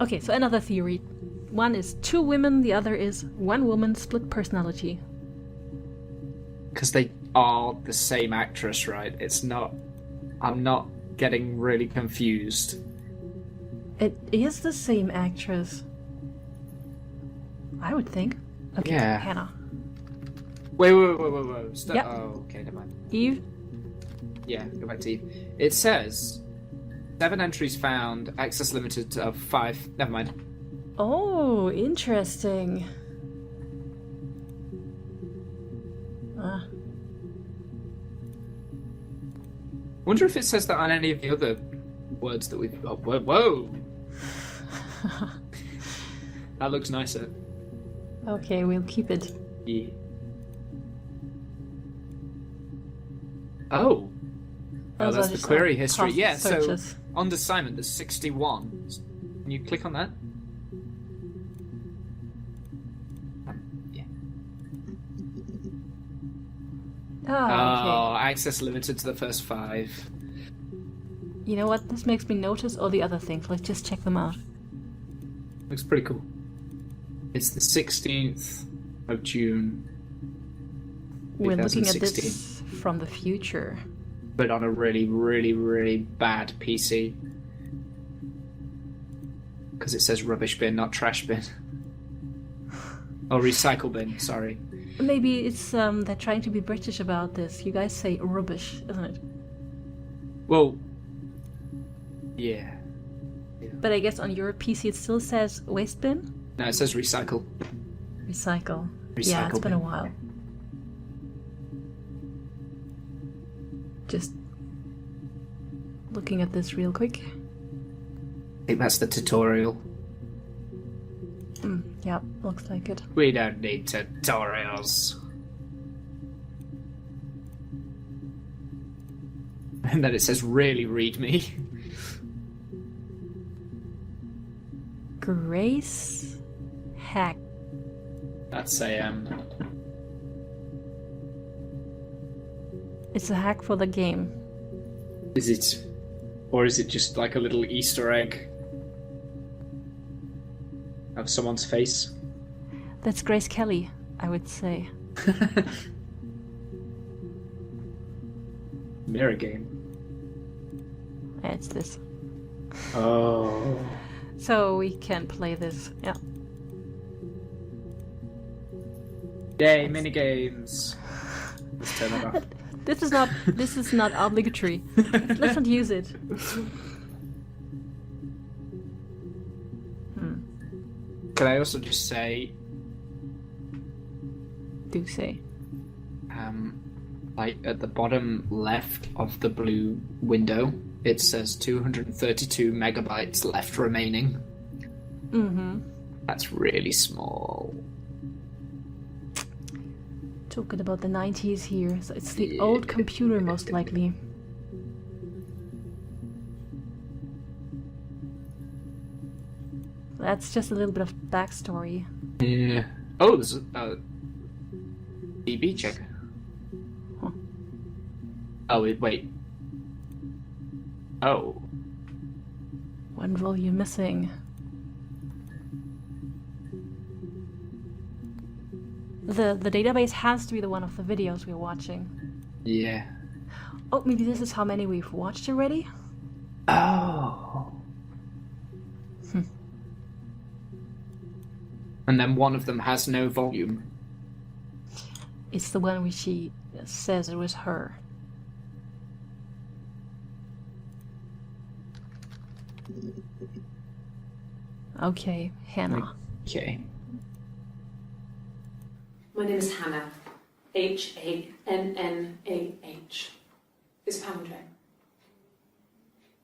Okay, so another theory. One is two women, the other is one woman, split personality. Because they are the same actress, right? It's not. I'm not getting really confused. It is the same actress. I would think. Okay, Yeah. Hannah. Wait. Stop. Yep. Oh, okay, never mind. Eve? Yeah, go back to Eve. It says 7 entries found, access limited of 5. Never mind. Oh, interesting. Wonder if it says that on any of the other words that we've got. Whoa! That looks nicer. Okay, we'll keep it. Yeah. Oh, Those that's are the just query our history. past Yeah, searches. so on the assignment there's 61. Can you click on that? Yeah. Ah, Oh, access limited to the first 5. okay. You know what? This makes me notice all the other things. Let's just check them out. Looks pretty cool. It's the 16th of June. We're looking at 2016. this from the future. But on a really, really, really bad PC. Because it says rubbish bin, not trash bin. Oh, recycle bin, sorry. Maybe it's they're trying to be British about this. You guys say rubbish, isn't it? Well, yeah. But I guess on your PC it still says waste bin? No, it says recycle. Recycle. Yeah, Recycle it's been a bin. while. Just looking at this real quick. I think that's the tutorial. Yeah, looks like it. We don't need tutorials. And then it says really read me. Grace Hack. That's a It's a hack for the game. is it, or is it just like a little Easter egg of someone's face? That's Grace Kelly, I would say. Mirror game. Yeah, it's this. Oh. So we can play this. Yeah. Yay, minigames. Let's turn it off. This is not obligatory. Let's not use it. Can I also just say, Do say. like at the bottom left of the blue window, it says 232 megabytes left remaining. Mm-hmm. That's really small. Talking about the 90s here. So it's the old computer, most likely. That's just a little bit of backstory. Yeah. Oh, there's a DB checker. Huh. Oh, wait. Oh. One volume missing. The database has to be the one of the videos we're watching. Yeah. Oh, maybe this is how many we've watched already? Oh. And then one of them has no volume. It's the one where she says it was her. Okay, Hannah. Okay. My name is Hannah. Hannah. It's a palindrome.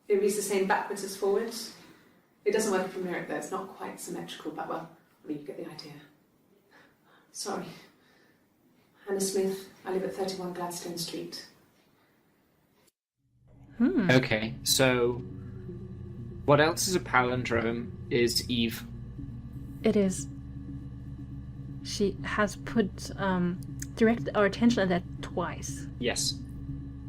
It reads the same backwards as forwards. It doesn't work from lyric though, it's not quite symmetrical, but well, you get the idea. Sorry. Hannah Smith, I live at 31 Gladstone Street. Okay, so what else is a palindrome is Eve. It is. She has put directed our attention at that twice. Yes.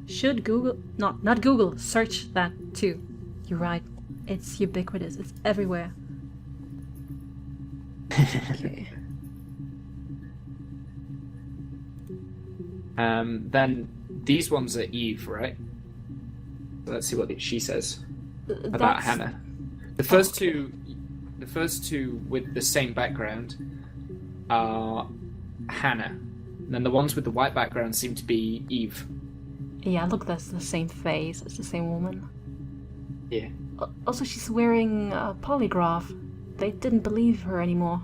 Should Google, not Google, search that too. You're right. It's ubiquitous. It's everywhere. Okay. Then these ones are Eve, right? So let's see what she says about That's- Hannah. The first okay. the first two with the same background are Hannah. And then the ones with the white background seem to be Eve. Yeah, look, that's the same face. It's the same woman. Yeah. Also, she's wearing a polygraph. They didn't believe her anymore.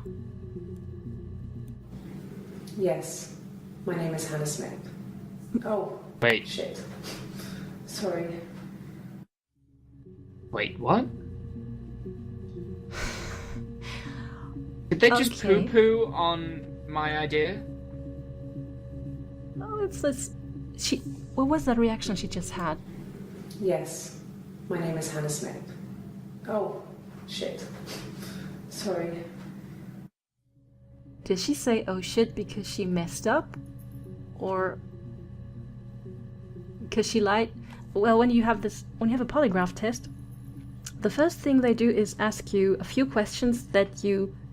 Yes, my name is Hannah Smith. Oh, Wait, shit. Sorry. wait, what? Did they just Okay. poo-poo on my idea? Oh, she. What was that reaction she just had? Yes, my name is Hannah Smith. Oh, shit. Sorry. Did she say "oh shit" because she messed up, or because she lied? Well, when you have a polygraph test, the first thing they do is ask you a few questions that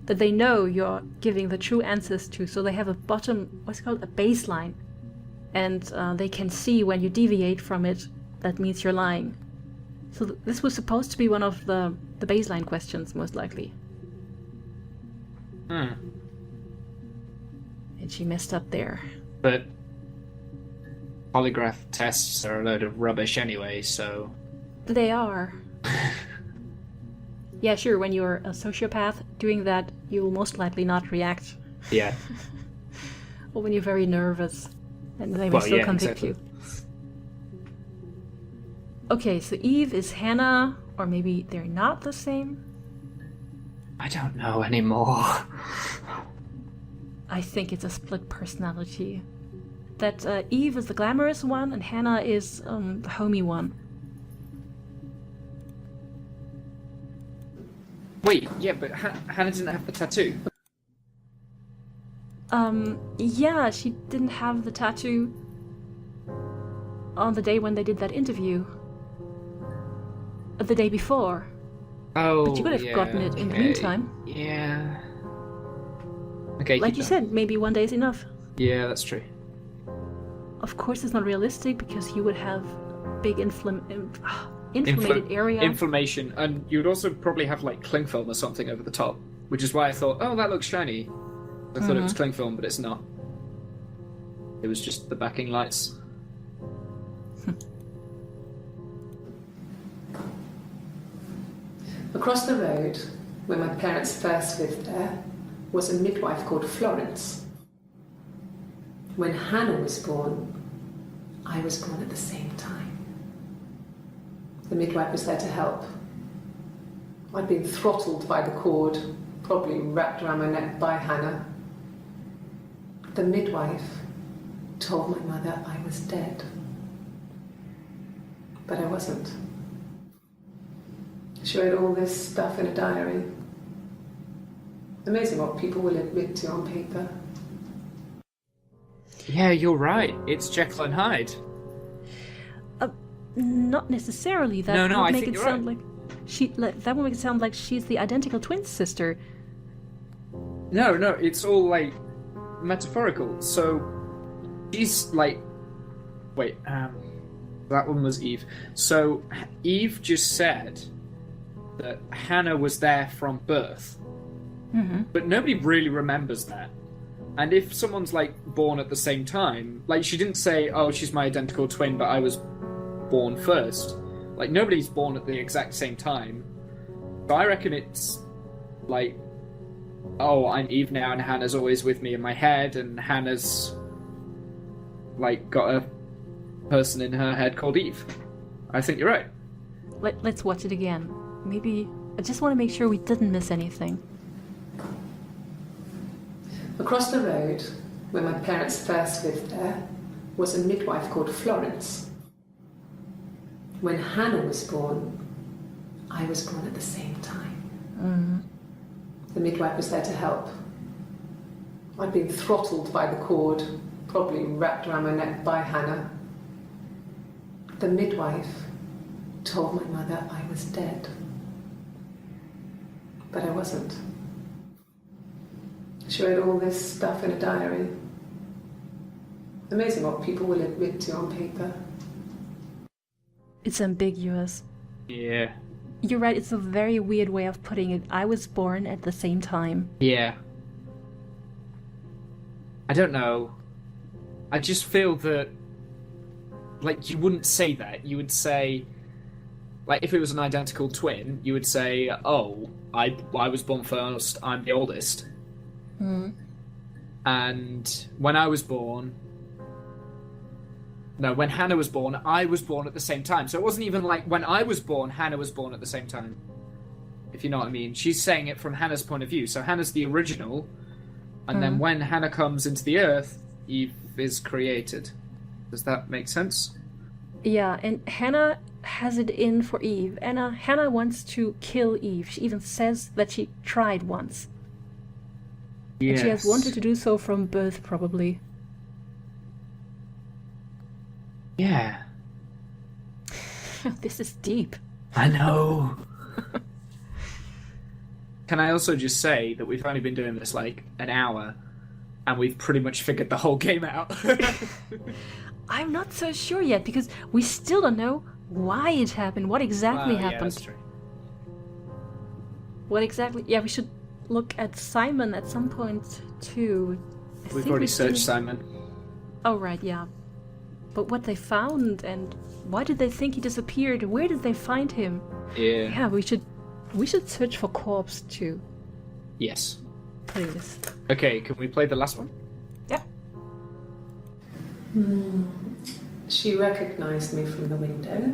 they know you're giving the true answers to. So they have a what's it called, a baseline, and they can see when you deviate from it. That means you're lying. So this was supposed to be one of the baseline questions, most likely. And she messed up there. But polygraph tests are a load of rubbish anyway, so... They are. Yeah, sure, when you're a sociopath doing that, you will most likely not react. Yeah. Or when you're very nervous, and they may Well, still yeah, convict exactly. you. Okay, so Eve is Hannah, or maybe they're not the same? I don't know anymore. I think it's a split personality. That Eve is the glamorous one, and Hannah is the homey one. Wait, yeah, but Hannah didn't have the tattoo. Yeah, she didn't have the tattoo on the day when they did that interview. The day before. Oh, But you could have gotten it in the meantime. Yeah. Okay, Like keep you going. said, maybe one day is enough. Yeah, that's true. Of course, it's not realistic because you would have big inflamed area. Inflammation, and you would also probably have like cling film or something over the top, which is why I thought, oh, that looks shiny. I thought it was cling film, but it's not. It was just the backing lights. Across the road, where my parents first lived there, was a midwife called Florence. When Hannah was born, I was born at the same time. The midwife was there to help. I'd been throttled by the cord, probably wrapped around my neck by Hannah. The midwife told my mother I was dead. But I wasn't. She wrote all this stuff in a diary. Amazing what people will admit to on paper. Yeah, you're right. It's Jekyll and Hyde. Not necessarily. That No, would I make think it you're sound like that would make it sound like she's the identical twin sister. No, it's all like metaphorical. So she's like, wait, that one was Eve. So Eve just said that Hannah was there from birth, but nobody really remembers that. And if someone's like born at the same time, like she didn't say, "Oh, she's my identical twin, but I was born first." Like nobody's born at the exact same time. So I reckon it's like, oh, I'm Eve now, and Hannah's always with me in my head, and Hannah's like got a person in her head called Eve. I think you're right. Let's watch it again. Maybe I just want to make sure we didn't miss anything. Across the road, where my parents first lived there, was a midwife called Florence. When Hannah was born, I was born at the same time. The midwife was there to help. I'd been throttled by the cord, probably wrapped around my neck by Hannah. The midwife told my mother I was dead. But I wasn't. She wrote all this stuff in a diary. Amazing what people will admit to on paper. It's ambiguous. Yeah. You're right, it's a very weird way of putting it. I was born at the same time. Yeah. I don't know. I just feel that, like, you wouldn't say that. You would say, like, if it was an identical twin, you would say, oh, I was born first, I'm the oldest. And when I was born... No, when Hannah was born, I was born at the same time. So it wasn't even like when I was born, Hannah was born at the same time. If you know what I mean. She's saying it from Hannah's point of view. So Hannah's the original, and then when Hannah comes into the earth, Eve is created. Does that make sense? Yeah, and Hannah has it in for Eve. Hannah wants to kill Eve. She even says that she tried once. Yes. And she has wanted to do so from birth, probably. Yeah. This is deep. I know. Can I also just say that we've only been doing this like an hour, and we've pretty much figured the whole game out? I'm not so sure yet, because we still don't know why it happened, what exactly Yeah, happened. that's true. What exactly... Yeah, we should look at Simon at some point, too. We've already searched Simon. Oh, right, yeah. But what they found, and why did they think he disappeared? Where did they find him? Yeah. Yeah, we should search for corpse, too. Yes. Please. Okay, can we play the last one? Yeah. She recognized me from the window.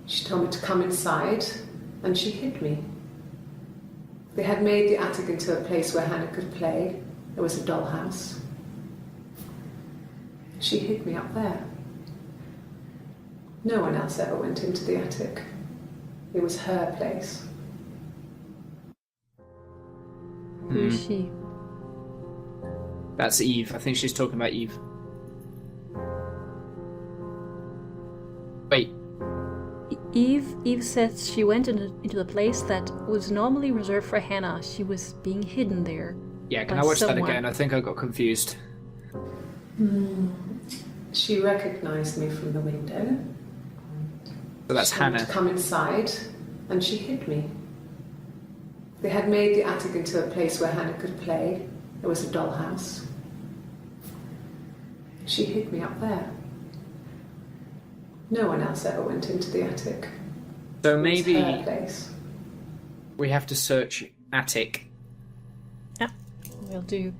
She told me to come inside, and she hid me. They had made the attic into a place where Hannah could play. There was a dollhouse. She hid me up there. No one else ever went into the attic. It was her place. Who is she? That's Eve. I think she's talking about Eve. Wait. Eve says she went into the place that was normally reserved for Hannah. She was being hidden there. Yeah, can by I watch that someone. again? I think I got confused. She recognized me from the window. So that's She told me Hannah. to come inside, and she hid me. They had made the attic into a place where Hannah could play. There was a dollhouse. She hid me up there. No one else ever went into the attic. So It was maybe her place. we have to search attic. Yeah, will do.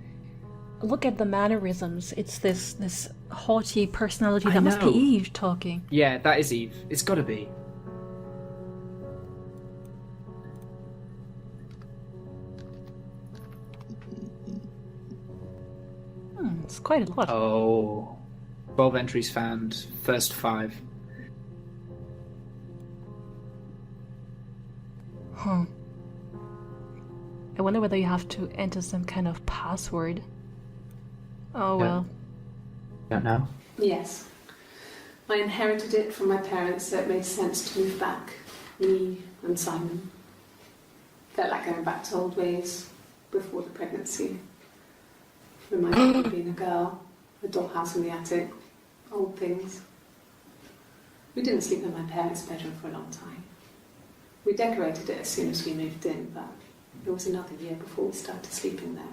Look at the mannerisms. It's this haughty personality. I That must be know. Eve talking. Yeah, that is Eve. It's got to be. It's quite a lot. Oh. 12 entries found. First 5. Huh. I wonder whether you have to enter some kind of password. Oh Yeah. well. Don't know. Yes. I inherited it from my parents, so it made sense to move back. Me and Simon. Felt like going back to old ways before the pregnancy. Reminded me of being a girl, a dollhouse in the attic, old things. We didn't sleep in my parents' bedroom for a long time. We decorated it as soon as we moved in, but it was another year before we started sleeping there.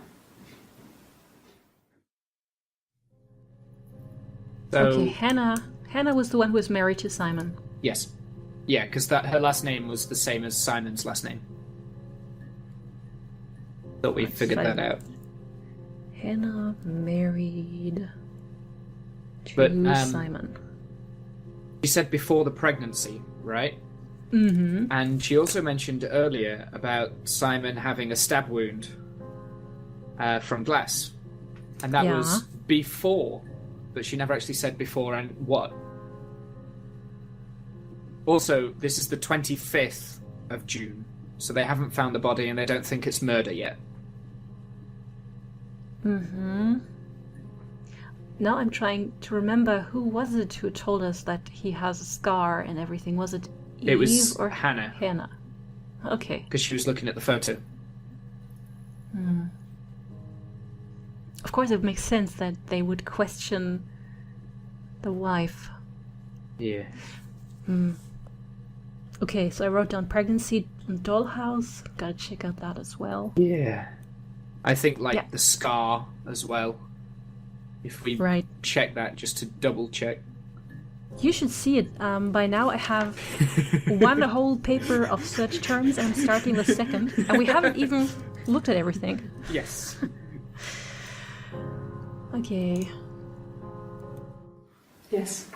So, Okay, Hannah was the one who was married to Simon. yes. Yeah, because her last name was the same as Simon's last name. Thought we figured that Simon. out. Hannah married to But, Simon. She said before the pregnancy, right? Mm-hmm. And she also mentioned earlier about Simon having a stab wound from glass. And that Yeah. was before, but she never actually said before and what. Also, this is the 25th of June, so they haven't found the body and they don't think it's murder yet. Mm-hmm. Now I'm trying to remember who was it who told us that he has a scar and everything. Was it Eve It was or Hannah, Hannah? Okay. because she was looking at the photo. of course, it makes sense that they would question the wife. Yeah. Okay, so I wrote down pregnancy and dollhouse. Gotta check out that as well. Yeah. I think, like, Yeah. the scar as well. If we Right. check that just to double check. You should see it. By now I have one whole paper of search terms and I'm starting the second. And we haven't even looked at everything. Yes. Okay. Yes.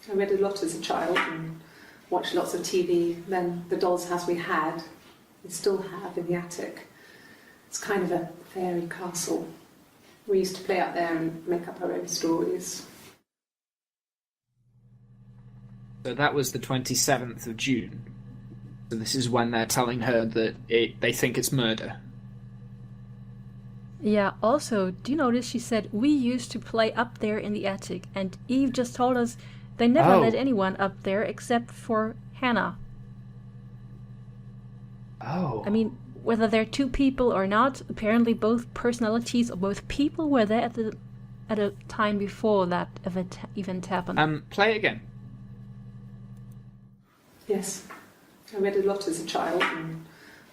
I read a lot as a child and watched lots of TV. Then the doll's house we had, we still have in the attic. It's kind of a fairy castle. We used to play out there and make up our own stories. So that was the 27th of June. So this is when they're telling her that they think it's murder. Yeah, also, do you notice she said, we used to play up there in the attic, and Eve just told us they never Oh. let anyone up there except for Hannah. Oh. I mean, whether they're two people or not, apparently both personalities or both people were there at a time before that event happened. Play it again. Yes. I read a lot as a child and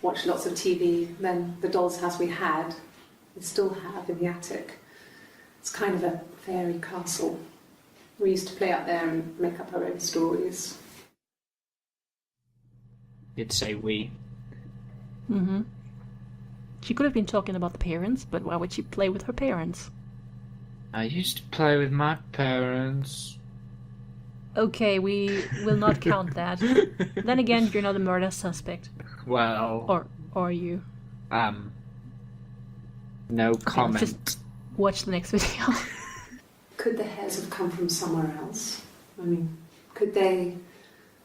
watched lots of TV. Then the doll's house we had, we still have in the attic. It's kind of a fairy castle. We used to play out there and make up our own stories. You'd say we. Mm-hmm. She could have been talking about the parents, but why would she play with her parents? I used to play with my parents. Okay, we will not count that. Then again, you're not a murder suspect. Well, Or are you? no let's comment. just watch the next video. Could the hairs have come from somewhere else? I mean, could they...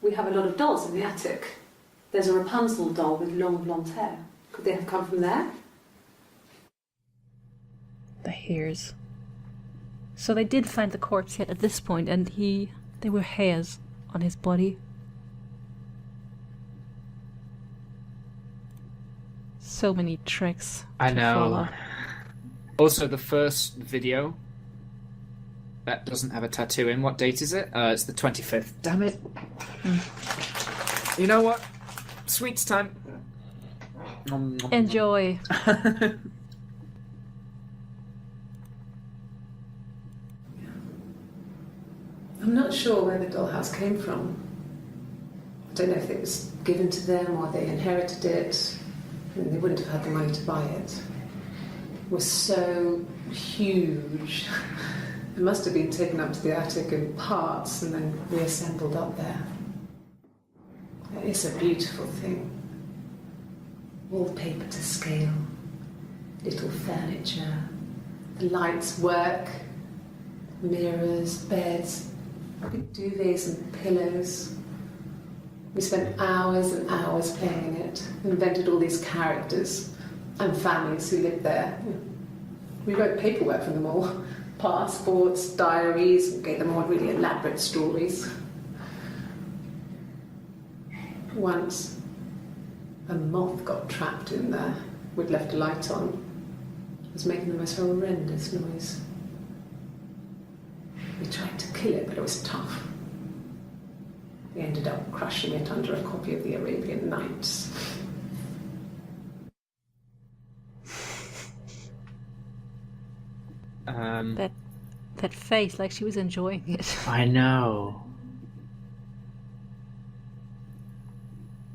We have a lot of dolls in the attic. There's a Rapunzel doll with long blonde hair. Could they have come from there? The hairs. So they did find the corpse yet at this point, and there were hairs on his body. So many tricks I to know. follow. Also, the first video that doesn't have a tattoo in. What date is it? It's the 25th. Damn it. You know what? Sweets time. Nom, nom, Enjoy. I'm not sure where the dollhouse came from. I don't know if it was given to them or they inherited it. I mean, they wouldn't have had the money to buy it. It was so huge. It must have been taken up to the attic in parts and then reassembled up there. It's a beautiful thing. Wallpaper to scale, little furniture, the lights work, mirrors, beds, big duvets and pillows. We spent hours and hours playing in it, invented all these characters and families who lived there. We wrote paperwork for them all, passports, diaries, and gave them all really elaborate stories. Once, a moth got trapped in there. We'd left a light on. It was making the most horrendous noise. We tried to kill it, but it was tough. We ended up crushing it under a copy of the Arabian Nights. That face, like she was enjoying it. I know.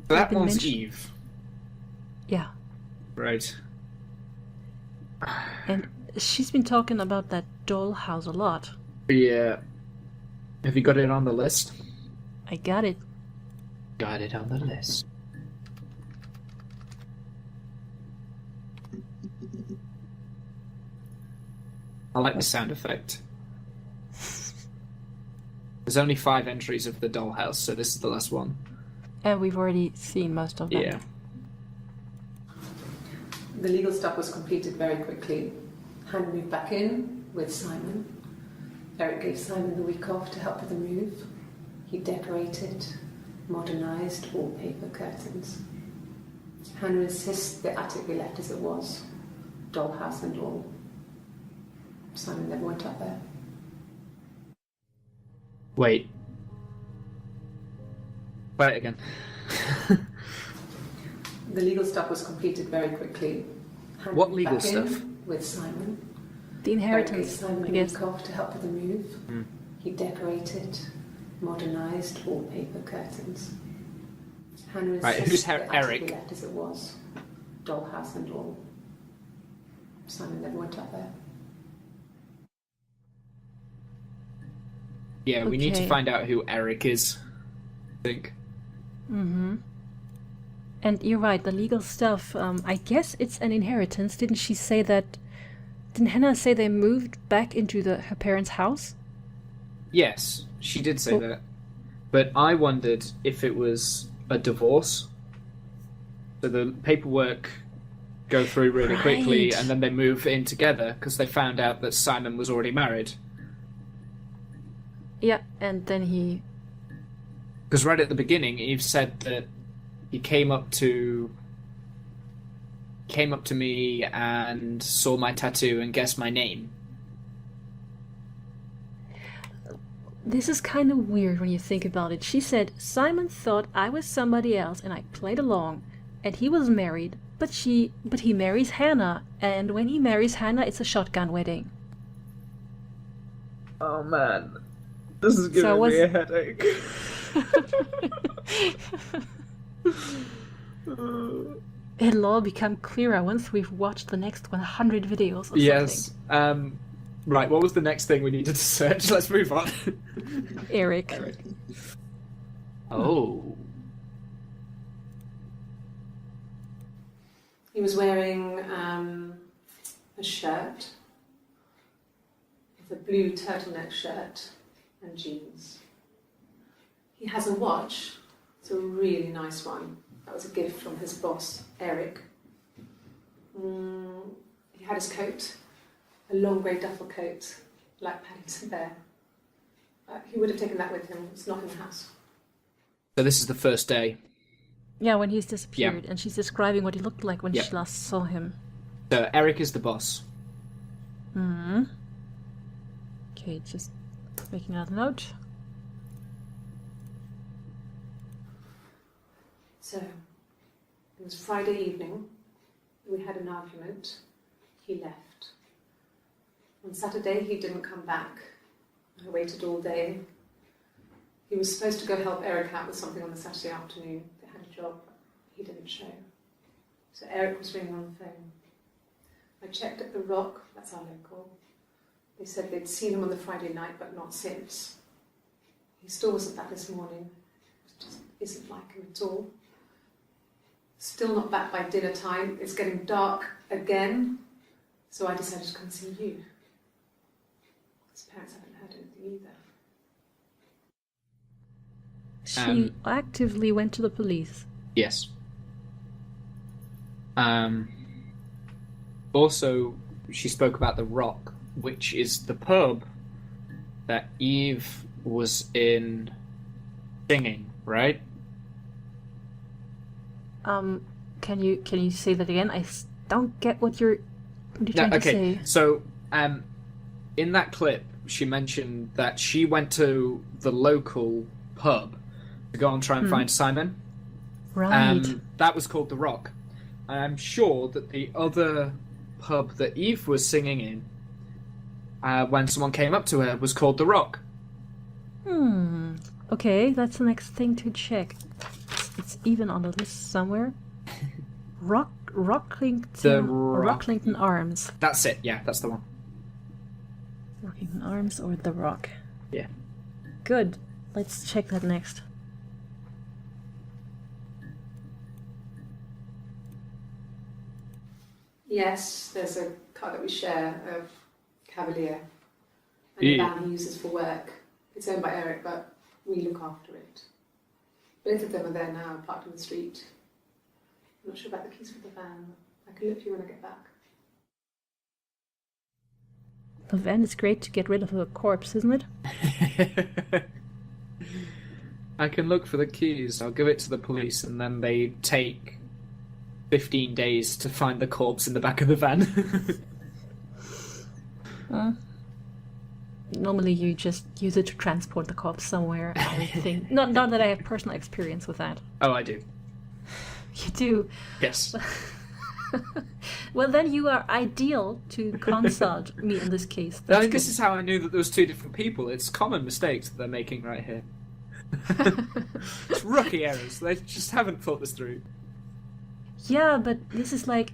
That been one's mentioned- Eve. Yeah. Right. And she's been talking about that dollhouse a lot. Yeah. Have you got it on the list? I got it. Got it on the list. I like the sound effect. There's only 5 entries of the dollhouse, so this is the last one. And we've already seen most of them. Yeah. The legal stuff was completed very quickly. Hannah moved back in with Simon. Eric gave Simon the week off to help with the move. He decorated, modernised wallpaper curtains. Hannah insists the attic be left as it was, dollhouse and all. Simon never went up there. Wait. Play it again. The legal stuff was completed very quickly. Handed What legal back in stuff? With Simon. The inheritance, Simon I guess. a week off to help with the move. Mm. He decorated, modernised wallpaper curtains. Hannah Right, insisted who's that it had to Eric? be left as it was. Dollhouse and all. Simon never went up there. Yeah, we need to Okay. find out who Eric is. I think. Mm-hmm. And you're right, the legal stuff, I guess it's an inheritance. Didn't she say that... Didn't Hannah say they moved back into her parents' house? Yes, she did say Oh. that. But I wondered if it was a divorce. So the paperwork go through really quickly Right. and then they move in together because they found out that Simon was already married. Yeah, and then he... Because right at the beginning, Eve said that he came up to me and saw my tattoo and guessed my name. This is kind of weird when you think about it. She said, Simon thought I was somebody else and I played along. And he was married, but he marries Hannah. And when he marries Hannah, it's a shotgun wedding. Oh man, this is giving me a headache. It'll all become clearer once we've watched the next 100 videos or Yes. Right, what was the next thing we needed to search? Let's move on. something. Eric. Oh. He was wearing a shirt. It's a blue turtleneck shirt and jeans. He has a watch. It's a really nice one. That was a gift from his boss, Eric. He had his coat, a long grey duffel coat, like Paddington Bear. He would have taken that with him. It's not in the house. So this is the first day. Yeah, when he's disappeared. And she's describing what he looked like when Yeah. she last saw him. So Eric is the boss. Hmm. Okay, just making a note. So, it was Friday evening. We had an argument. He left. On Saturday, he didn't come back. I waited all day. He was supposed to go help Eric out with something on the Saturday afternoon. They had a job. He didn't show. So Eric was ringing on the phone. I checked at The Rock, that's our local. They said they'd seen him on the Friday night, but not since. He still wasn't back this morning. It just isn't like him at all. Still not back by dinner time. It's getting dark again. So I decided to come and see you. His parents haven't heard anything either. She actively went to the police. Yes. Also, she spoke about the Rock, which is the pub that Eve was in singing, right? Can you say that again? Don't get what you're trying to say. So, in that clip, she mentioned that she went to the local pub to go and try and find Simon. Right. That was called The Rock. And I'm sure that the other pub that Eve was singing in, when someone came up to her, was called The Rock. Okay, that's the next thing to check. It's even on the list somewhere. Rocklington Arms. That's it, yeah, that's the one. Rocklington Arms or The Rock. Yeah. Good. Let's check that next. Yes, there's a car that we share of Cavalier. And Yeah. the van he uses for work. It's owned by Eric, but we look after it. Both of them are there now, parked in the street. I'm not sure about the keys for the van. I can look for you when I get back. The van is great to get rid of a corpse, isn't it? I can look for the keys, I'll give it to the police, and then they take 15 days to find the corpse in the back of the van. Normally you just use it to transport the corpse somewhere. I think. Not that I have personal experience with that. Oh, I do. You do. Yes. Well, then you are ideal to consult me in this case. I mean, this is how I knew that there was two different people. It's common mistakes that they're making right here. It's rookie errors. They just haven't thought this through. Yeah, but this is like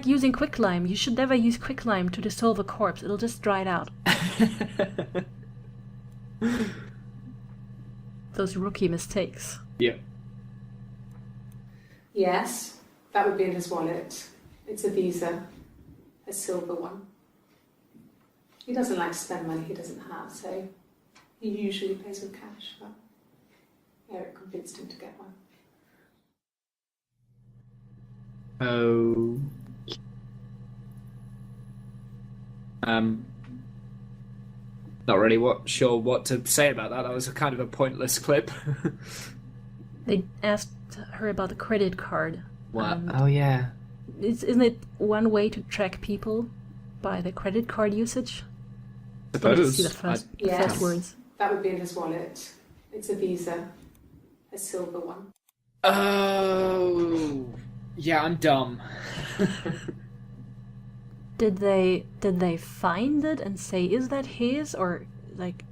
using quicklime. You should never use quicklime to dissolve a corpse. It'll just dry it out. Those rookie mistakes. Yeah. Yes, that would be in his wallet. It's a Visa, a silver one. He doesn't like to spend money he doesn't have, so he usually pays with cash, but Eric convinced him to get one. Oh. Not really sure what to say about that. That was a kind of a pointless clip. They asked her about the credit card. What? Oh yeah. Isn't it one way to track people by the credit card usage? Suppose. Let me see the first Yes, words. that would be in his wallet. It's a Visa, a silver one. Oh. Yeah, I'm dumb. Did they find it and say, is that his? Or, like,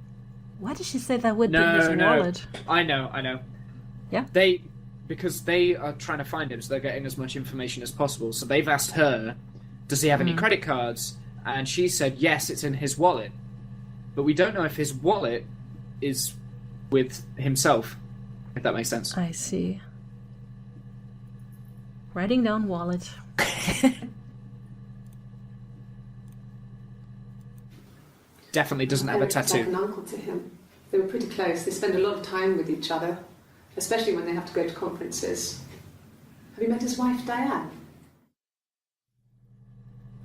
why did she say that would be in his wallet? I know. Yeah? Because they are trying to find him, so they're getting as much information as possible. So they've asked her, does he have any credit cards? And she said, yes, it's in his wallet. But we don't know if his wallet is with himself, if that makes sense. I see. Writing down wallet. Definitely doesn't have a Eric's tattoo. like an uncle to him. They were pretty close. They spend a lot of time with each other, especially when they have to go to conferences. Have you met his wife, Diane?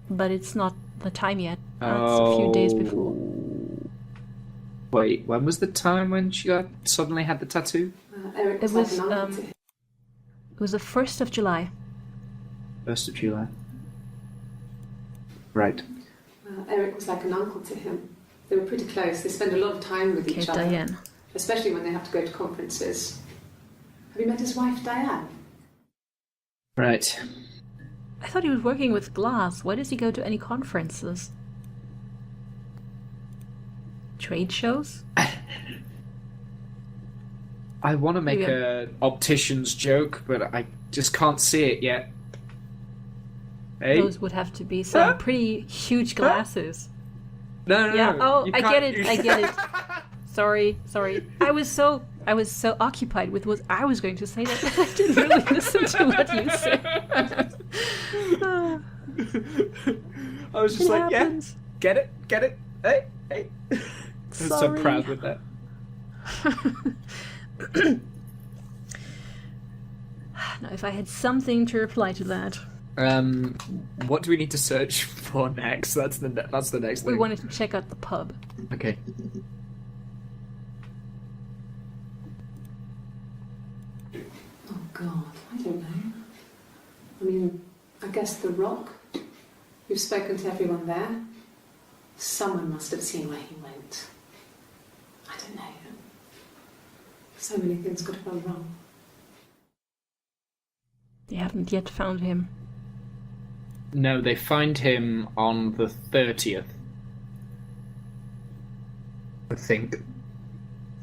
But it's not the time yet. It's a few days before. Wait, when was the time when she suddenly had the tattoo? Eric It was like was, an uncle to him. It was the 1st of July. 1st of July. Right. Eric was like an uncle to him. They were pretty close. They spend a lot of time with Okay, each other, Diane. especially when they have to go to conferences. Have you met his wife, Diane? Right. I thought he was working with glass. Why does he go to any conferences? Trade shows? I want to make Yeah. a optician's joke, but I just can't see it yet. Hey? Those would have to be some pretty huge glasses. No. Yeah. Oh, you I can't- get it. Sorry. I was so occupied with what I was going to say that I didn't really listen to what you said. I was just It like, happens. yeah, get it. Hey. I'm so Sorry. proud with that. Now, if I had something to reply to that, What do we need to search for next? That's the next thing. we wanted to check out the pub. Okay. Oh, God, I don't know. I mean, I guess The Rock. You've spoken to everyone there. Someone must have seen where he went. I don't know. So many things could have gone wrong. They haven't yet found him. No, they find him on the 30th. I think.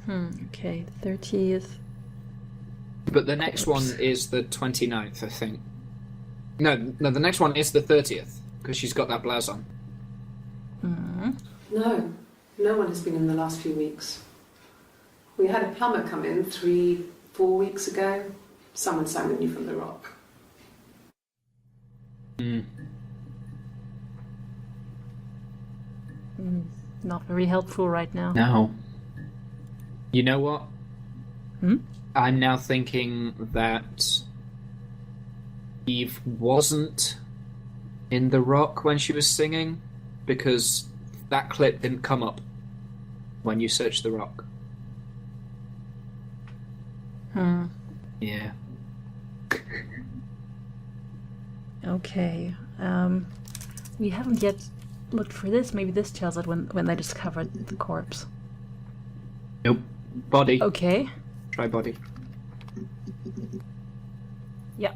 Okay, 30th. But the next one is the 29th, I think. No, the next one is the 30th, because she's got that blouse on. No, no one has been in the last few weeks. We had a plumber come in 3-4 weeks ago. Someone summoned you from The Rock. Not very helpful right now. No. You know what? Hmm? I'm now thinking that Eve wasn't in The Rock when she was singing, because that clip didn't come up when you searched The Rock. Yeah. Okay. We haven't yet looked for this. Maybe this tells it when they discovered the corpse. Nope. Body. Okay. Try body. Yeah.